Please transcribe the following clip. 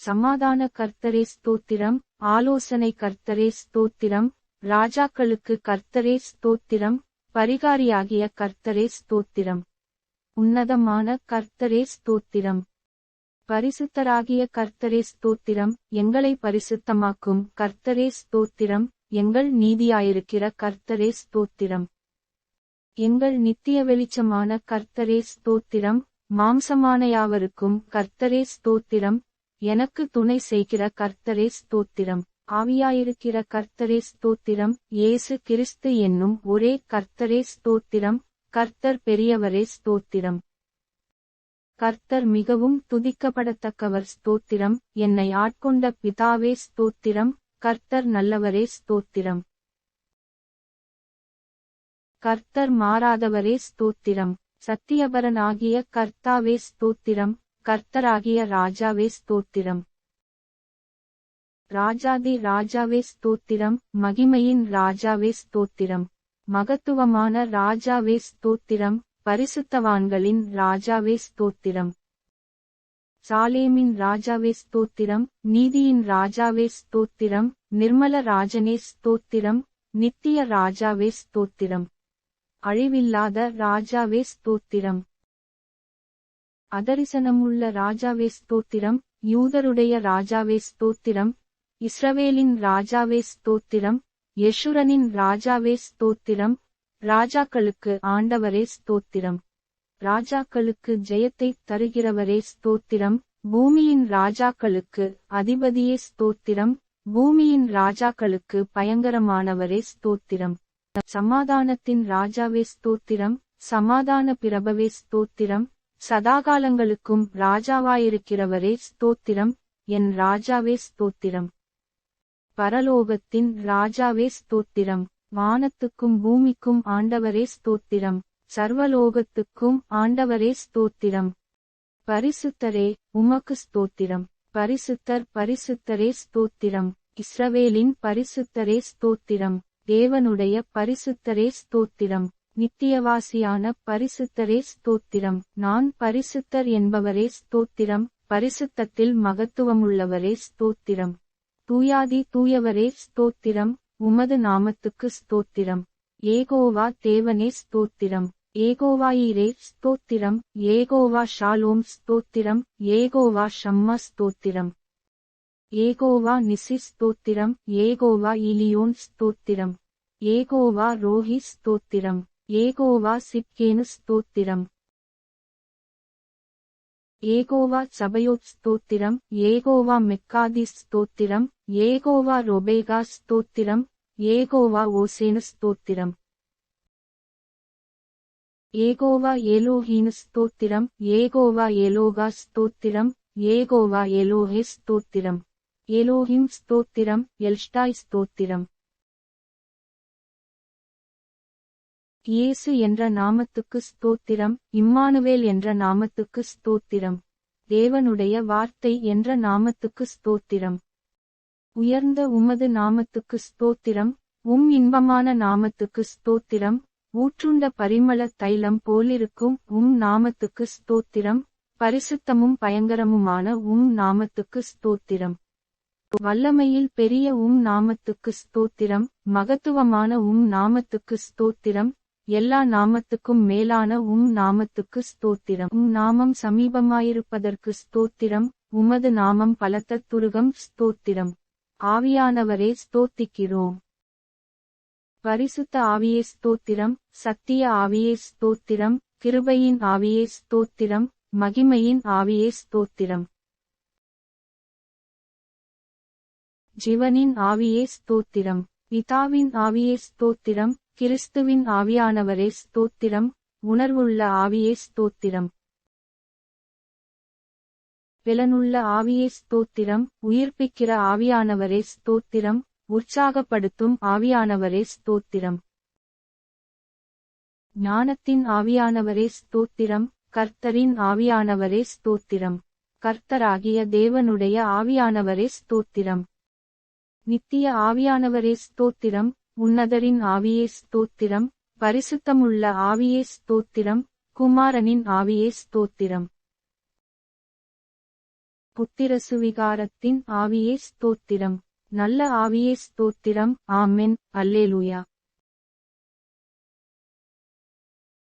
சமாதான கர்த்தரே ஸ்தோத்திரம். ஆலோசனை கர்த்தரே ஸ்தோத்திரம். ராஜாக்களுக்கு கர்த்தரே ஸ்தோத்திரம். பரிகாரியாகிய கர்த்தரே ஸ்தோத்திரம். உன்னதமான கர்த்தரே ஸ்தோத்திரம். பரிசுத்தராகிய கர்த்தரே ஸ்தோத்திரம். எங்களை பரிசுத்தமாக்கும் கர்த்தரே ஸ்தோத்திரம். எங்கள் நீதியாயிருக்கிற கர்த்தரே ஸ்தோத்திரம். எங்கள் நித்திய வெளிச்சமான கர்த்தரே ஸ்தோத்திரம். மாம்சமான யாவருக்கும் கர்த்தரே ஸ்தோத்திரம். எனக்கு துணை செய்கிற கர்த்தரே ஸ்தோத்திரம். ஆவியாயிருக்கிற கர்த்தரே ஸ்தோத்திரம். இயேசு கிறிஸ்து என்னும் ஒரே கர்த்தரே ஸ்தோத்திரம். கர்த்தர் பெரியவரே ஸ்தோத்திரம். கர்த்தர் மிகவும் துதிக்கப்படத்தக்கவர் ஸ்தோத்திரம். என்னை ஆட்கொண்ட பிதாவே ஸ்தோத்திரம். கர்த்தர் நல்லவரே ஸ்தோத்திரம். கர்த்தர் மாறாதவரே ஸ்தோத்திரம். சத்தியபரனாகிய கர்த்தாவே ஸ்தோத்திரம். கர்த்தராகிய ராஜாவே ஸ்தோத்திரம். ராஜாதி ராஜாவே ஸ்தோத்திரம். மகிமையின் ராஜாவே ஸ்தோத்திரம். மகத்துவமான ராஜாவே ஸ்தோத்திரம். பரிசுத்தவான்களின் ராஜாவே ஸ்தோத்திரம். சாலேமின் ராஜாவே ஸ்தோத்திரம். நீதியின் ராஜாவே ஸ்தோத்திரம். நிர்மல ராஜனே ஸ்தோத்திரம். நித்திய ராஜாவே ஸ்தோத்திரம். அழிவில்லாத ராஜாவே ஸ்தோத்திரம். அதரிசனமுள்ள ராஜாவே ஸ்தோத்திரம். யூதருடைய ராஜாவே ஸ்தோத்திரம். இஸ்ரவேலின் ராஜாவே ஸ்தோத்திரம். யெஷுரனின் ராஜாவே ஸ்தோத்திரம். ராஜாக்களுக்கு ஆண்டவரே ஸ்தோத்திரம். ராஜாக்களுக்கு ஜெயத்தை தருகிறவரே ஸ்தோத்திரம். பூமியின் ராஜாக்களுக்கு அதிபதியே ஸ்தோத்திரம். பூமியின் ராஜாக்களுக்கு பயங்கரமானவரே ஸ்தோத்திரம். சமாதானத்தின் ராஜாவே ஸ்தோத்திரம். சமாதான பிரபவே ஸ்தோத்திரம். சதாகாலங்களுக்கும் ராஜாவாயிருக்கிறவரே ஸ்தோத்திரம். என் ராஜாவே ஸ்தோத்திரம். பரலோகத்தின் ராஜாவே ஸ்தோத்திரம். வானத்துக்கும் பூமிக்கும் ஆண்டவரே ஸ்தோத்திரம். சர்வலோகத்துக்கும் ஆண்டவரே ஸ்தோத்திரம். பரிசுத்தரே உமக்கு ஸ்தோத்திரம். பரிசுத்தர் பரிசுத்தரே ஸ்தோத்திரம். இஸ்ரவேலின் பரிசுத்தரே ஸ்தோத்திரம். தேவனுடைய பரிசுத்தரே ஸ்தோத்திரம். நித்தியவாசியான பரிசுத்தரே ஸ்தோத்திரம். நான் பரிசுத்தர் என்பவரே ஸ்தோத்திரம். பரிசுத்தத்தில் மகத்துவமுள்ளவரே ஸ்தோத்திரம். தூயாதி தூயவரே ஸ்தோத்திரம். உமது நாமத்துக்கு ஸ்தோத்திரம். ஏகோவா தேவனே ஸ்தோத்திரம். ஏகோவாயீரே ஸ்தோத்திரம். ஏகோவா ஷாலோம் ஸ்தோத்திரம். ஏகோவா ஷம்மா ஸ்தோத்திரம். ஏகோவா நிசி ஸ்தோத்திரம். ஏகோவா இலியோன் ஸ்தோத்திரம். ஏகோவா ரோஹி ஸ்தோத்திரம். ஏகோவா சிப்கேனு ஸ்தோத்திரம். ஏகோவா சபயோத் ஸ்தோத்திரம். ஏகோவா மெக்காதிஸ் ஸ்தோத்திரம். ஏகோவா ரொபேகா ஸ்தோத்திரம். ஏகோவா ஓசேனு ஸ்தோத்திரம். ஏகோவா எலோஹீனு ஸ்தோத்திரம். ஏகோவா எலோகா ஸ்தோத்திரம். ஏகோவா எலோஹே ஸ்தோத்திரம். எலோஹிம் ஸ்தோத்திரம். எல்ஷ்டாய் ஸ்தோத்திரம். இயேசு என்ற நாமத்துக்கு ஸ்தோத்திரம். இம்மானுவேல் என்ற நாமத்துக்கு ஸ்தோத்திரம். தேவனுடைய வார்த்தை என்ற நாமத்துக்கு ஸ்தோத்திரம். உயர்ந்த உமது நாமத்துக்கு ஸ்தோத்திரம். இன்பமான நாமத்துக்கு ஸ்தோத்திரம். ஊற்றுண்ட பரிமள தைலம் போலிருக்கும் நாமத்துக்கு ஸ்தோத்திரம். பரிசுத்தமும் பயங்கரமுமான நாமத்துக்கு ஸ்தோத்திரம். வல்லமையில் பெரிய நாமத்துக்கு ஸ்தோத்திரம். மகத்துவமான நாமத்துக்கு ஸ்தோத்திரம். எல்லா நாமத்துக்கும் மேலான நாமத்துக்கு ஸ்தோத்திரம். நாமம் சமீபமாயிருப்பதற்கு ஸ்தோத்திரம். உமது நாமம் பலத்த துருகம் ஸ்தோத்திரம். ஆவியானவரே ஸ்தோத்திக்கிறோம். பரிசுத்த ஆவியே ஸ்தோத்திரம். சத்திய ஆவியே ஸ்தோத்திரம். கிருபையின் ஆவியே ஸ்தோத்திரம். மகிமையின் ஆவியே ஸ்தோத்திரம். ஜீவனின் ஆவியே ஸ்தோத்திரம். பிதாவின் ஆவியே ஸ்தோத்திரம். கிறிஸ்துவின் ஆவியானவரே ஸ்தோத்திரம். உணர்வுள்ள ஆவியே ஸ்தோத்திரம். பெலனுள்ள ஆவியே ஸ்தோத்திரம். உயிர்ப்பிக்கிற ஆவியானவரே ஸ்தோத்திரம். உற்சாகப்படுத்தும் ஆவியானவரே ஸ்தோத்திரம். ஞானத்தின் ஆவியானவரே ஸ்தோத்திரம். கர்த்தரின் ஆவியானவரே ஸ்தோத்திரம். கர்த்தராகிய தேவனுடைய ஆவியானவரே ஸ்தோத்திரம். நித்திய ஆவியானவரே ஸ்தோத்திரம். உன்னதரின் ஆவியே ஸ்தோத்திரம். பரிசுத்தமுள்ள ஆவியே ஸ்தோத்திரம். குமாரனின் ஆவியே ஸ்தோத்திரம். புத்திரசுவிகாரத்தின் ஆவியே ஸ்தோத்திரம். நல்ல ஆவியே ஸ்தோத்திரம். ஆமென். அல்லேலூயா.